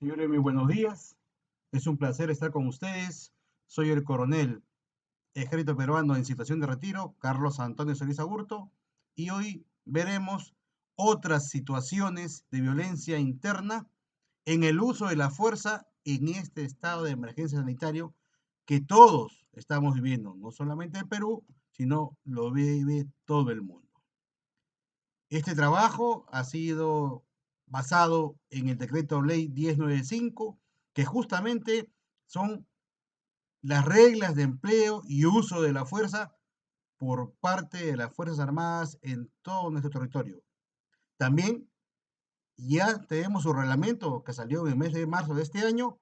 Señores, muy buenos días. Es un placer estar con ustedes. Soy el coronel ejército peruano en situación de retiro, Carlos Antonio Solís Agurto, y hoy veremos otras situaciones de violencia interna en el uso de la fuerza en este estado de emergencia sanitario que todos estamos viviendo, no solamente el Perú, sino lo vive todo el mundo. Este trabajo ha sido basado en el decreto ley 1095, que justamente son las reglas de empleo y uso de la fuerza por parte de las Fuerzas Armadas en todo nuestro territorio. También ya tenemos su reglamento que salió en el mes de marzo de este año.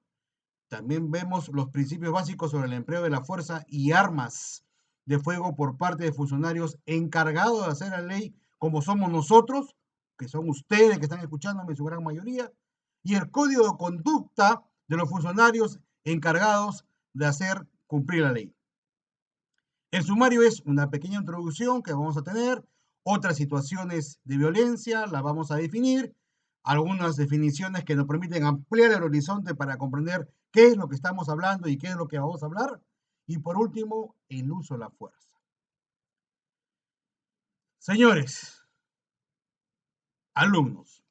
También vemos los principios básicos sobre el empleo de la fuerza y armas de fuego por parte de funcionarios encargados de hacer la ley, como somos nosotros, que son ustedes que están escuchándome en su gran mayoría, y el código de conducta de los funcionarios encargados de hacer cumplir la ley. El sumario es una pequeña introducción que vamos a tener, otras situaciones de violencia las vamos a definir, algunas definiciones que nos permiten ampliar el horizonte para comprender qué es lo que estamos hablando y qué es lo que vamos a hablar, y por último, el uso de la fuerza. Señores, alumnos,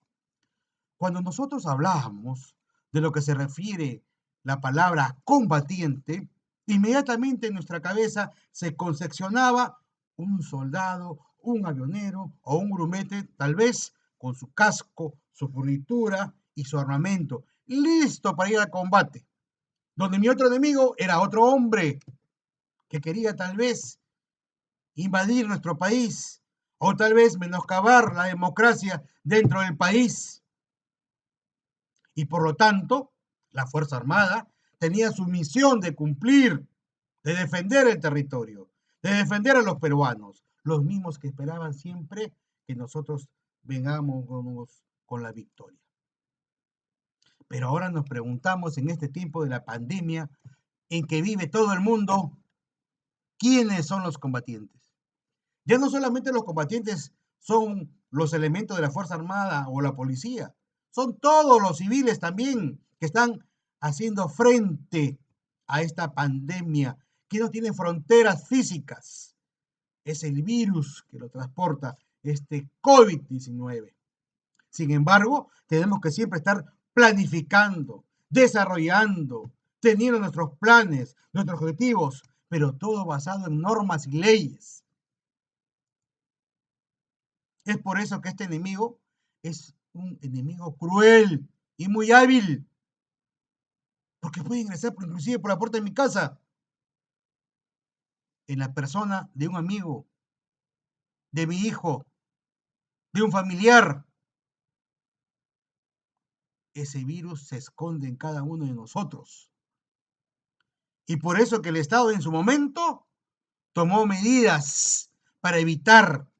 cuando nosotros hablamos de lo que se refiere la palabra combatiente, inmediatamente en nuestra cabeza se concepcionaba un soldado, un avionero o un grumete, tal vez con su casco, su furnitura y su armamento, listo para ir al combate. Donde mi otro enemigo era otro hombre que quería tal vez invadir nuestro país o tal vez menoscabar la democracia dentro del país. Y por lo tanto, la Fuerza Armada tenía su misión de cumplir, de defender el territorio, de defender a los peruanos, los mismos que esperaban siempre que nosotros vengamos con la victoria. Pero ahora nos preguntamos en este tiempo de la pandemia en que vive todo el mundo, ¿quiénes son los combatientes? Ya no solamente los combatientes son los elementos de la Fuerza Armada o la policía, son todos los civiles también que están haciendo frente a esta pandemia que no tiene fronteras físicas. Es el virus que lo transporta, este COVID-19. Sin embargo, tenemos que siempre estar planificando, desarrollando, teniendo nuestros planes, nuestros objetivos, pero todo basado en normas y leyes. Es por eso que este enemigo es un enemigo cruel y muy hábil, porque puede ingresar inclusive por la puerta de mi casa, en la persona de un amigo, de mi hijo, de un familiar. Ese virus se esconde en cada uno de nosotros. Y por eso que el Estado en su momento tomó medidas para evitar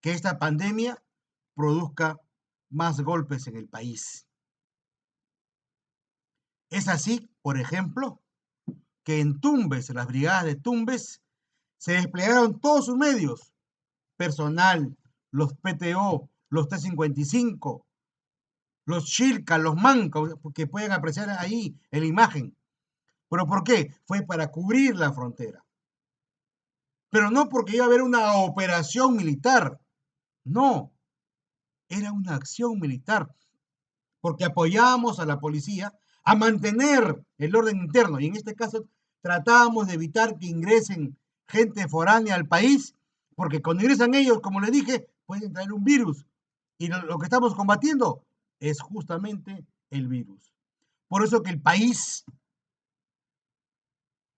que esta pandemia produzca más golpes en el país. Es así, por ejemplo, que en Tumbes, en las brigadas de Tumbes, se desplegaron todos sus medios, personal, los PTO, los T-55, los Chilca, los Mancos, que pueden apreciar ahí en la imagen. ¿Pero por qué? Fue para cubrir la frontera. Pero no porque iba a haber una operación militar, no, era una acción militar, porque apoyábamos a la policía a mantener el orden interno y en este caso tratábamos de evitar que ingresen gente foránea al país, porque cuando ingresan ellos, como les dije, pueden traer un virus y lo que estamos combatiendo es justamente el virus. Por eso que el país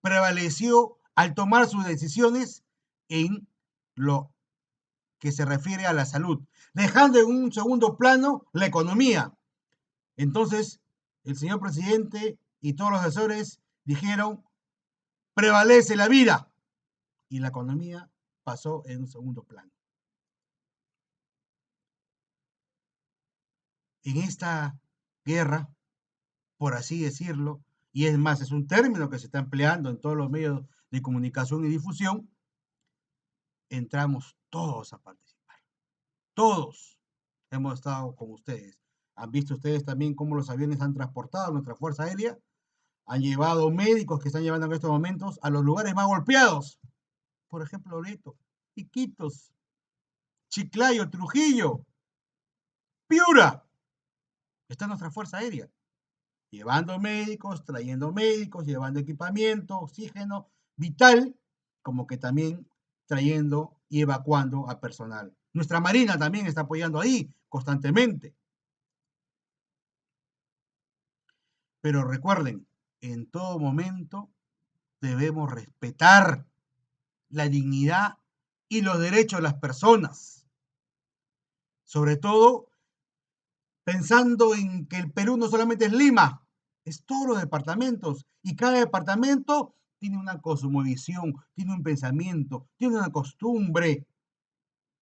prevaleció al tomar sus decisiones en lo que se refiere a la salud, dejando en un segundo plano la economía. Entonces, el señor presidente y todos los asesores dijeron, prevalece la vida, y la economía pasó en un segundo plano. En esta guerra, por así decirlo, y es más, es un término que se está empleando en todos los medios de comunicación y difusión, entramos todos a participar. Todos hemos estado con ustedes. ¿Han visto ustedes también cómo los aviones han transportado a nuestra Fuerza Aérea? Han llevado médicos que están llevando en estos momentos a los lugares más golpeados. Por ejemplo, Loreto, Iquitos, Chiclayo, Trujillo, Piura. Está nuestra Fuerza Aérea, llevando médicos, llevando equipamiento, oxígeno vital, como que también trayendo y evacuando a personal. Nuestra Marina también está apoyando ahí constantemente. Pero recuerden, en todo momento debemos respetar la dignidad y los derechos de las personas. Sobre todo pensando en que el Perú no solamente es Lima, es todos los departamentos y cada departamento tiene una cosmovisión, tiene un pensamiento, tiene una costumbre.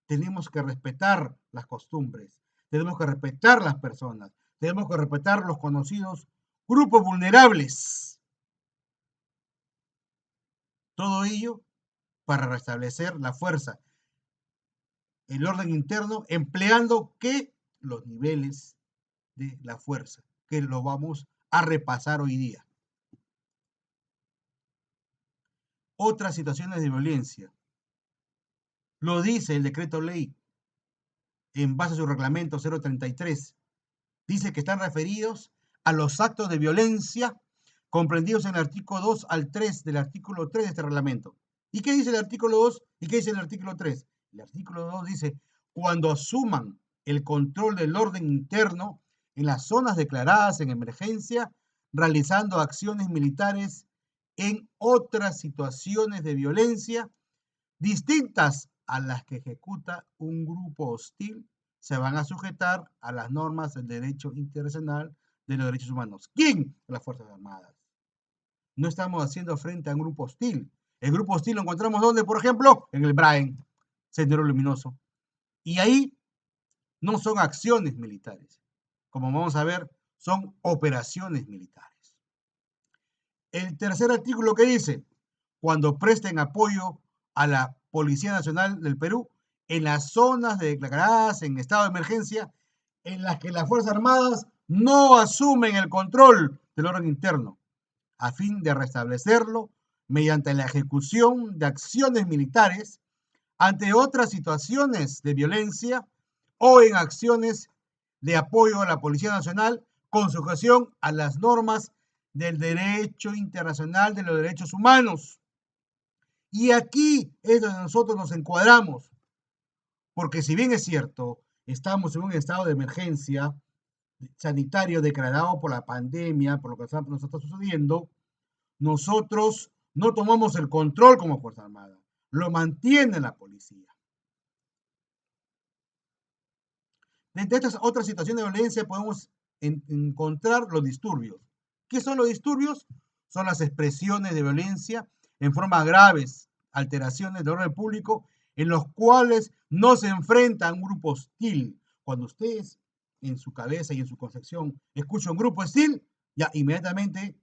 Tenemos que respetar las costumbres, tenemos que respetar las personas, tenemos que respetar los conocidos grupos vulnerables. Todo ello para restablecer la fuerza, el orden interno, empleando que los niveles de la fuerza, que lo vamos a repasar hoy día. Otras situaciones de violencia. Lo dice el decreto ley en base a su reglamento 033. Dice que están referidos a los actos de violencia comprendidos en el artículo 2 al 3 del artículo 3 de este reglamento. ¿Y qué dice el artículo 2 y qué dice el artículo 3? El artículo 2 dice, cuando asuman el control del orden interno en las zonas declaradas en emergencia, realizando acciones militares en otras situaciones de violencia distintas a las que ejecuta un grupo hostil, se van a sujetar a las normas del derecho internacional de los derechos humanos. ¿Quién? Las Fuerzas Armadas. No estamos haciendo frente a un grupo hostil. El grupo hostil lo encontramos ¿dónde? Por ejemplo, en el Braen, Sendero Luminoso. Y ahí no son acciones militares. Como vamos a ver, son operaciones militares. El tercer artículo que dice, cuando presten apoyo a la Policía Nacional del Perú en las zonas declaradas en estado de emergencia en las que las Fuerzas Armadas no asumen el control del orden interno, a fin de restablecerlo mediante la ejecución de acciones militares ante otras situaciones de violencia o en acciones de apoyo a la Policía Nacional con sujeción a las normas del derecho internacional de los derechos humanos. Y aquí es donde nosotros nos encuadramos, porque si bien es cierto, estamos en un estado de emergencia sanitario declarado por la pandemia, por lo que nos está sucediendo, nosotros no tomamos el control como Fuerza Armada, lo mantiene la policía. Entre estas otras situaciones de violencia podemos encontrar los disturbios. ¿Qué son los disturbios? Son las expresiones de violencia en forma graves, alteraciones de orden público, en los cuales no se enfrenta a un grupo hostil. Cuando ustedes en su cabeza y en su concepción escuchan un grupo hostil, ya inmediatamente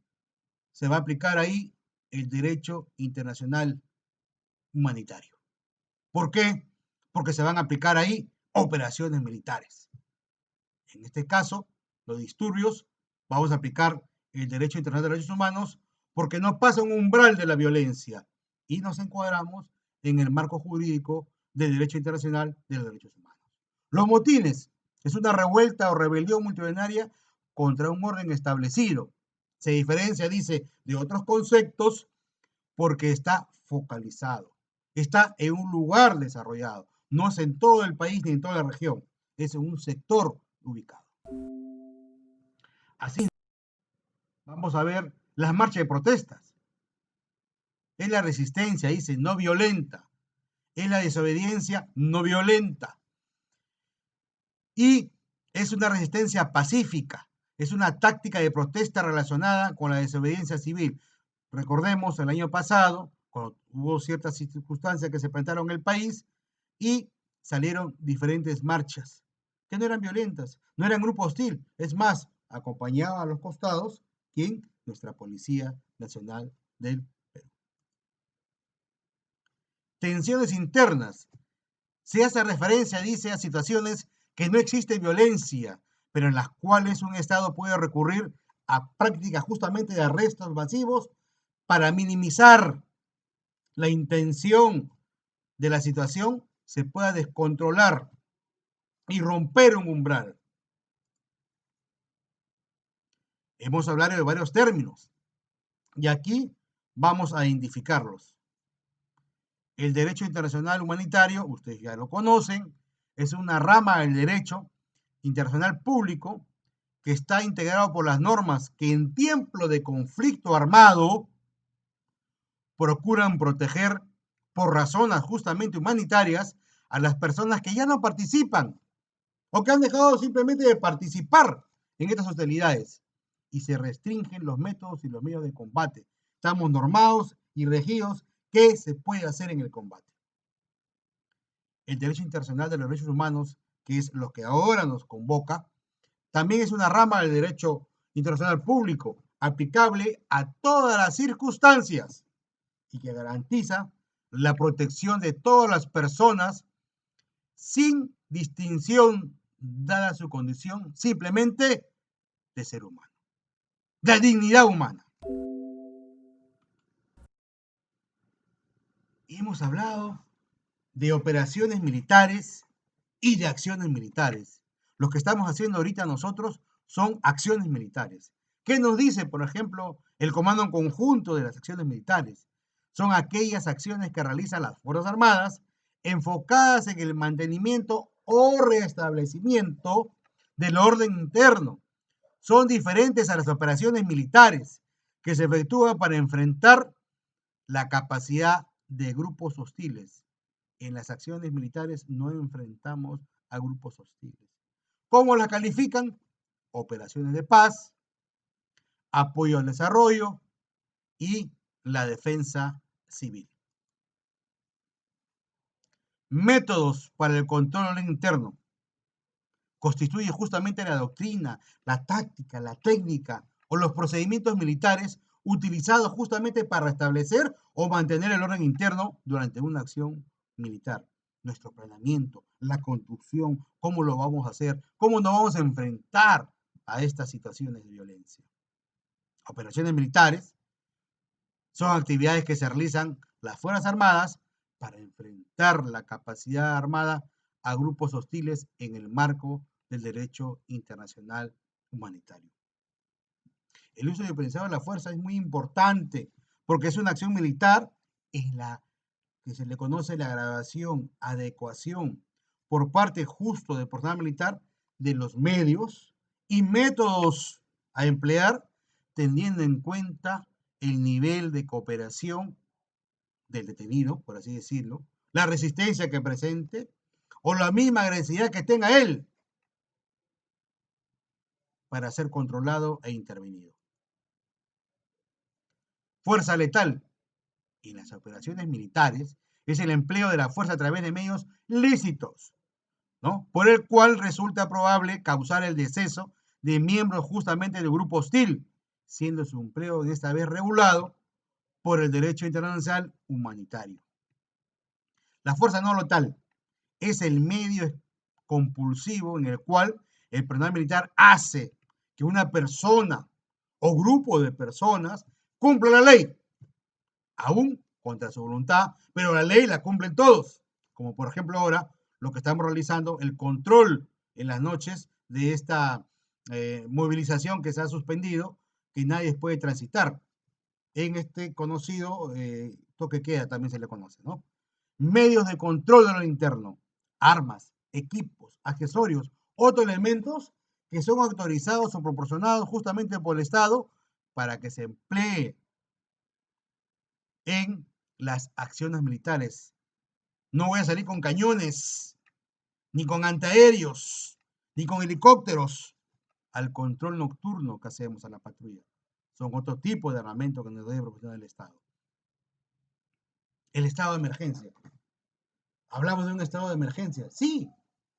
se va a aplicar ahí el derecho internacional humanitario. ¿Por qué? Porque se van a aplicar ahí operaciones militares. En este caso, los disturbios, vamos a aplicar el derecho internacional de derechos humanos porque no pasa un umbral de la violencia y nos encuadramos en el marco jurídico del derecho internacional de los derechos humanos. Los motines es una revuelta o rebelión multitudinaria contra un orden establecido. Se diferencia, dice, de otros conceptos porque está focalizado, está en un lugar desarrollado, no es en todo el país ni en toda la región, es en un sector ubicado. Así vamos a ver las marchas de protestas. Es la resistencia, dice, no violenta. Es la desobediencia no violenta. Y es una resistencia pacífica. Es una táctica de protesta relacionada con la desobediencia civil. Recordemos el año pasado, cuando hubo ciertas circunstancias que se presentaron en el país y salieron diferentes marchas que no eran violentas, no eran grupo hostil. Es más, acompañaba a los costados, ¿quién? Nuestra Policía Nacional del Perú. Tensiones internas. Se hace referencia, dice, a situaciones que no existe violencia, pero en las cuales un Estado puede recurrir a prácticas justamente de arrestos masivos para minimizar la intención de la situación, se pueda descontrolar y romper un umbral. Hemos hablado de varios términos y aquí vamos a identificarlos. El derecho internacional humanitario, ustedes ya lo conocen, es una rama del derecho internacional público que está integrado por las normas que en tiempo de conflicto armado procuran proteger por razones justamente humanitarias a las personas que ya no participan o que han dejado simplemente de participar en estas hostilidades y se restringen los métodos y los medios de combate. Estamos normados y regidos qué se puede hacer en el combate. El derecho internacional de los derechos humanos, que es lo que ahora nos convoca, también es una rama del derecho internacional público aplicable a todas las circunstancias y que garantiza la protección de todas las personas sin distinción dada su condición simplemente de ser humano, de dignidad humana. Y hemos hablado de operaciones militares y de acciones militares. Lo que estamos haciendo ahorita nosotros son acciones militares. ¿Qué nos dice, por ejemplo, el Comando en Conjunto de las Acciones Militares? Son aquellas acciones que realizan las Fuerzas Armadas enfocadas en el mantenimiento o restablecimiento del orden interno. Son diferentes a las operaciones militares que se efectúan para enfrentar la capacidad de grupos hostiles. En las acciones militares no enfrentamos a grupos hostiles. ¿Cómo las califican? Operaciones de paz, apoyo al desarrollo y la defensa civil. Métodos para el control interno. Constituye justamente la doctrina, la táctica, la técnica o los procedimientos militares utilizados justamente para restablecer o mantener el orden interno durante una acción militar. Nuestro planeamiento, la construcción, cómo lo vamos a hacer, cómo nos vamos a enfrentar a estas situaciones de violencia. Operaciones militares son actividades que se realizan las Fuerzas Armadas para enfrentar la capacidad armada a grupos hostiles en el marco del derecho internacional humanitario. El uso diferenciado de la fuerza es muy importante porque es una acción militar en la que se le conoce la graduación, adecuación por parte justo del personal militar de los medios y métodos a emplear teniendo en cuenta el nivel de cooperación del detenido, por así decirlo, la resistencia que presente o la misma agresividad que tenga él para ser controlado e intervenido. Fuerza letal. En las operaciones militares es el empleo de la fuerza a través de medios lícitos, ¿no? Por el cual resulta probable causar el deceso de miembros justamente del grupo hostil, siendo su empleo de esta vez regulado por el derecho internacional humanitario. La fuerza no letal es el medio compulsivo en el cual el personal militar hace que una persona o grupo de personas cumpla la ley, aún contra su voluntad, pero la ley la cumplen todos, como por ejemplo ahora lo que estamos realizando, el control en las noches de esta movilización que se ha suspendido, que nadie puede transitar. En este conocido toque queda también se le conoce, ¿no? Medios de control de lo interno, armas, equipos, accesorios, otros elementos que son autorizados o proporcionados justamente por el Estado para que se emplee en las acciones militares. No voy a salir con cañones, ni con antiaéreos, ni con helicópteros al control nocturno que hacemos a la patrulla. Son otro tipo de armamento que nos debe proporcionar el Estado. El estado de emergencia. Hablamos de un estado de emergencia. Sí.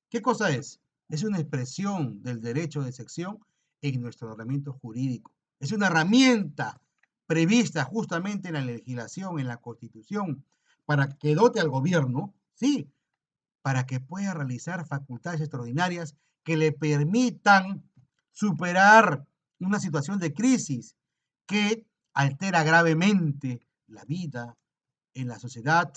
¿Qué cosa es? Es una expresión del derecho de sección en nuestro ordenamiento jurídico. Es una herramienta prevista justamente en la legislación, en la Constitución, para que dote al gobierno, sí, para que pueda realizar facultades extraordinarias que le permitan superar una situación de crisis que altera gravemente la vida en la sociedad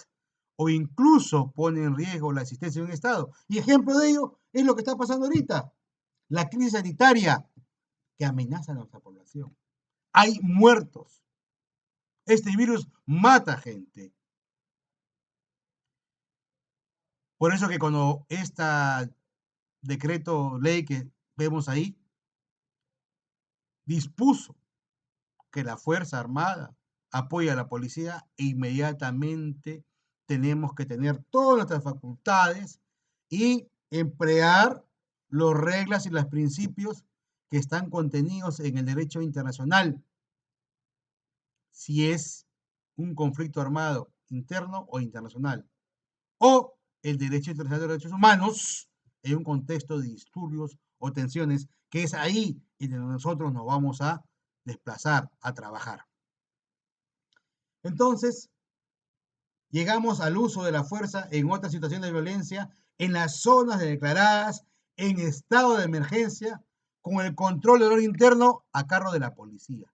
o incluso pone en riesgo la existencia de un Estado. Y ejemplo de ello es lo que está pasando ahorita, la crisis sanitaria que amenaza a nuestra población. Hay muertos. Este virus mata gente. Por eso que cuando este decreto ley que vemos ahí dispuso que la Fuerza Armada apoye a la policía, e inmediatamente tenemos que tener todas nuestras facultades y emplear las reglas y los principios que están contenidos en el derecho internacional, si es un conflicto armado interno o internacional, o el derecho internacional de los derechos humanos en un contexto de disturbios o tensiones, que es ahí en donde nosotros nos vamos a desplazar, a trabajar. Entonces, llegamos al uso de la fuerza en otras situaciones de violencia, en las zonas declaradas en estado de emergencia, con el control del orden interno a cargo de la policía.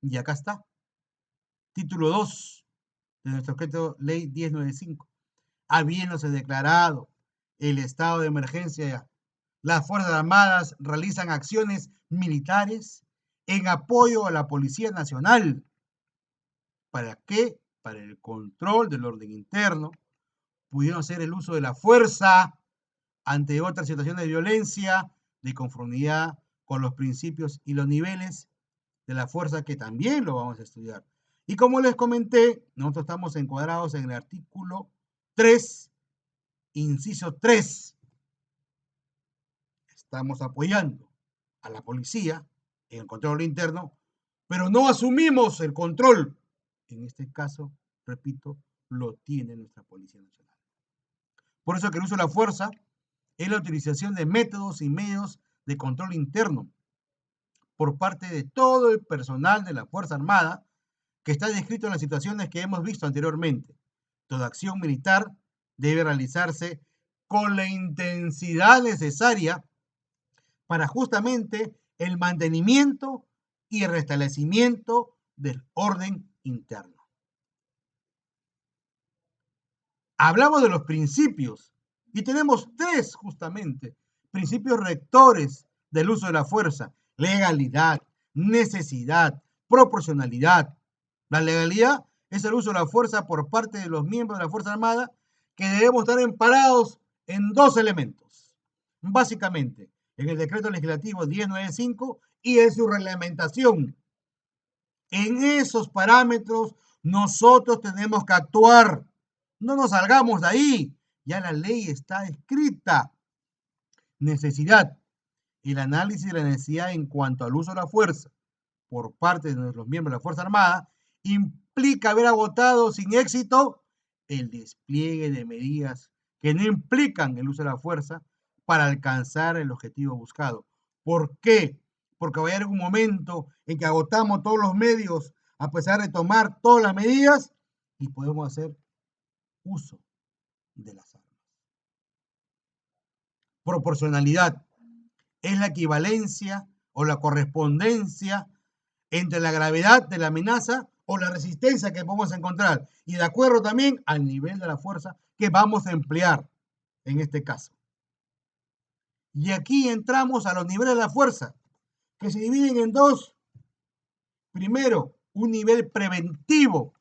Y acá está, título 2 de nuestro decreto ley 1095. Habiéndose declarado el estado de emergencia, las Fuerzas Armadas realizan acciones militares en apoyo a la Policía Nacional. ¿Para qué? Para el control del orden interno, pudieron hacer el uso de la fuerza ante otras situaciones de violencia, de conformidad con los principios y los niveles de la fuerza, que también lo vamos a estudiar. Y como les comenté, nosotros estamos encuadrados en el artículo 3, inciso 3. Estamos apoyando a la policía en el control interno, pero no asumimos el control. En este caso, repito, lo tiene nuestra Policía Nacional. Por eso que el uso de la fuerza es la utilización de métodos y medios de control interno por parte de todo el personal de la Fuerza Armada, que está descrito en las situaciones que hemos visto anteriormente. Toda acción militar debe realizarse con la intensidad necesaria para justamente el mantenimiento y el restablecimiento del orden interno. Hablamos de los principios y tenemos tres justamente, principios rectores del uso de la fuerza: legalidad, necesidad, proporcionalidad. La legalidad es el uso de la fuerza por parte de los miembros de la Fuerza Armada, que debemos estar amparados en dos elementos, básicamente en el decreto legislativo 1095 y en su reglamentación. En esos parámetros nosotros tenemos que actuar. No nos salgamos de ahí. Ya la ley está escrita. Necesidad. El análisis de la necesidad en cuanto al uso de la fuerza por parte de los miembros de la Fuerza Armada implica haber agotado sin éxito el despliegue de medidas que no implican el uso de la fuerza para alcanzar el objetivo buscado. ¿Por qué? Porque va a haber un momento en que agotamos todos los medios a pesar de tomar todas las medidas y podemos hacer uso de las armas. Proporcionalidad es la equivalencia o la correspondencia entre la gravedad de la amenaza o la resistencia que podemos encontrar y de acuerdo también al nivel de la fuerza que vamos a emplear en este caso. Y aquí entramos a los niveles de la fuerza, que se dividen en dos. Primero, un nivel preventivo.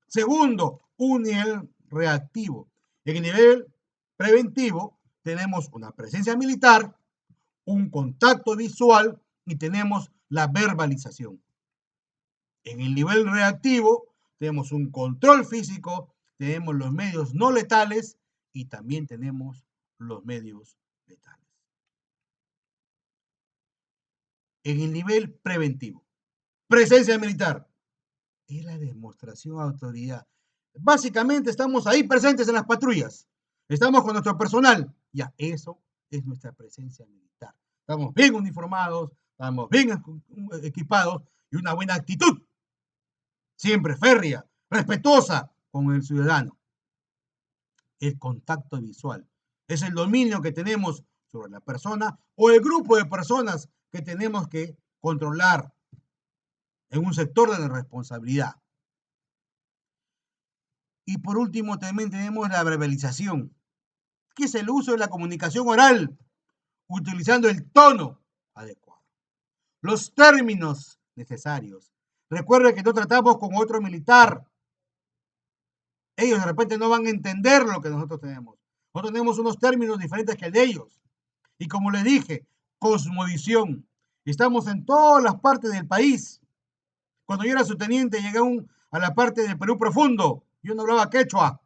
Segundo, un nivel reactivo. En el nivel preventivo tenemos una presencia militar, un contacto visual y tenemos la verbalización. En el nivel reactivo tenemos un control físico, tenemos los medios no letales y también tenemos los medios letales. En el nivel preventivo, presencia militar es la demostración de autoridad. Básicamente estamos ahí presentes en las patrullas, estamos con nuestro personal, ya eso es nuestra presencia militar. Estamos bien uniformados, estamos bien equipados y una buena actitud, siempre férrea, respetuosa con el ciudadano. El contacto visual Es el dominio que tenemos sobre la persona o el grupo de personas que tenemos que controlar en un sector de la responsabilidad. Y por último, también tenemos la verbalización, que es el uso de la comunicación oral, utilizando el tono adecuado, los términos necesarios. Recuerde que no tratamos con otro militar. Ellos de repente no van a entender lo que nosotros tenemos. Nosotros tenemos unos términos diferentes que el de ellos. Y como les dije, cosmovisión. Estamos en todas las partes del país. Cuando yo era subteniente llegué a la parte del Perú profundo. Yo no hablaba quechua.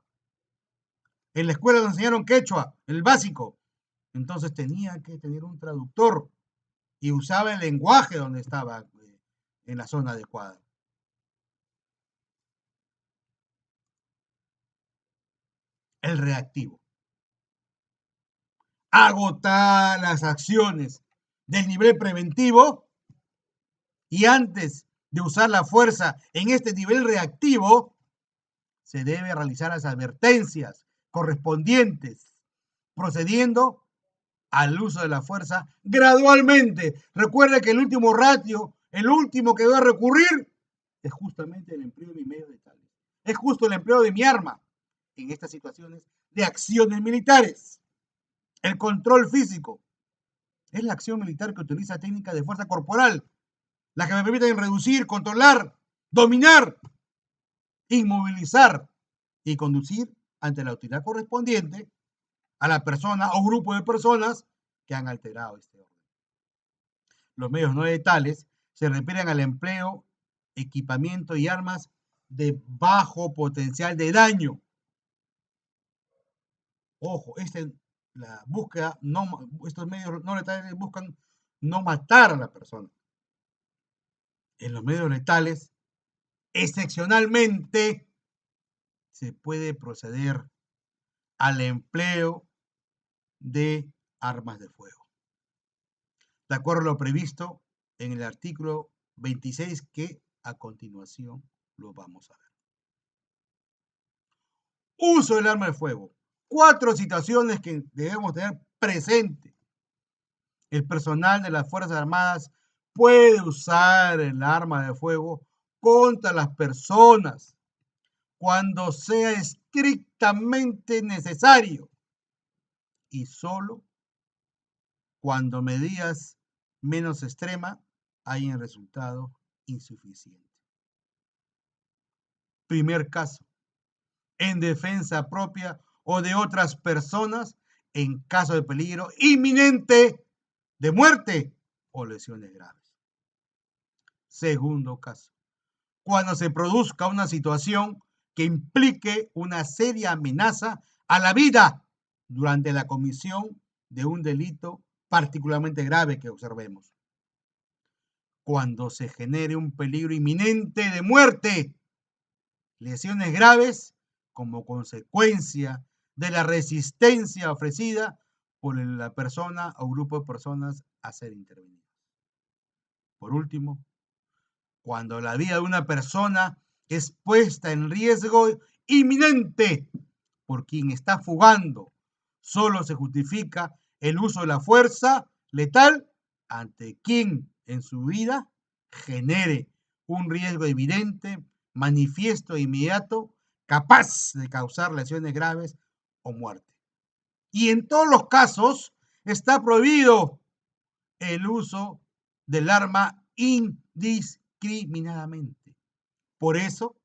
En la escuela nos enseñaron quechua, el básico. Entonces tenía que tener un traductor y usaba el lenguaje donde estaba en la zona adecuada. El reactivo. Agotar las acciones del nivel preventivo y antes de usar la fuerza en este nivel reactivo, se debe realizar las advertencias correspondientes, procediendo al uso de la fuerza gradualmente. Recuerde que el último ratio, el último que voy a recurrir, es justamente el empleo de mis medios letales. Es justo el empleo de mi arma en estas situaciones de acciones militares. El control físico es la acción militar que utiliza técnicas de fuerza corporal, las que me permiten reducir, controlar, dominar, inmovilizar y conducir ante la autoridad correspondiente a la persona o grupo de personas que han alterado este orden. Los medios no letales se refieren al empleo, equipamiento y armas de bajo potencial de daño. Ojo, la búsqueda, estos medios no letales buscan no matar a la persona. En los medios letales, excepcionalmente, se puede proceder al empleo de armas de fuego, de acuerdo a lo previsto en el artículo 26 que a continuación lo vamos a ver. Uso del arma de fuego. 4 situaciones que debemos tener presente. El personal de las Fuerzas Armadas puede usar el arma de fuego contra las personas cuando sea estrictamente necesario y solo cuando medidas menos extremas hayan resultado insuficientes. Primer caso, en defensa propia o de otras personas en caso de peligro inminente de muerte o lesiones graves. Segundo caso, cuando se produzca una situación que implique una seria amenaza a la vida durante la comisión de un delito particularmente grave que observemos. Cuando se genere un peligro inminente de muerte, lesiones graves como consecuencia de la resistencia ofrecida por la persona o grupo de personas a ser intervenidas. Por último, cuando la vida de una persona es puesta en riesgo inminente por quien está fugando, solo se justifica el uso de la fuerza letal ante quien en su vida genere un riesgo evidente, manifiesto e inmediato, capaz de causar lesiones graves o muerte. Y en todos los casos está prohibido el uso del arma indiscriminadamente. Por eso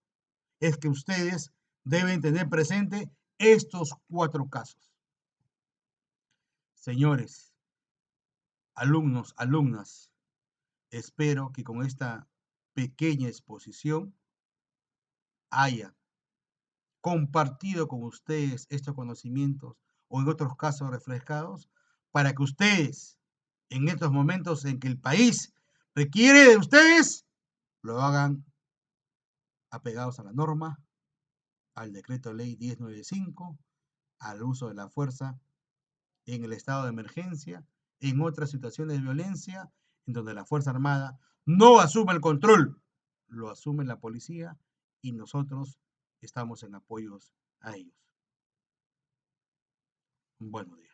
es que ustedes deben tener presente estos 4 casos. Señores, alumnos, alumnas, espero que con esta pequeña exposición haya compartido con ustedes estos conocimientos o en otros casos refrescados para que ustedes, en estos momentos en que el país requiere de ustedes, lo hagan apegados a la norma, al decreto ley 1095, al uso de la fuerza en el estado de emergencia, en otras situaciones de violencia, en donde la Fuerza Armada no asume el control, lo asume la policía y nosotros estamos en apoyos a ellos. Buenos días.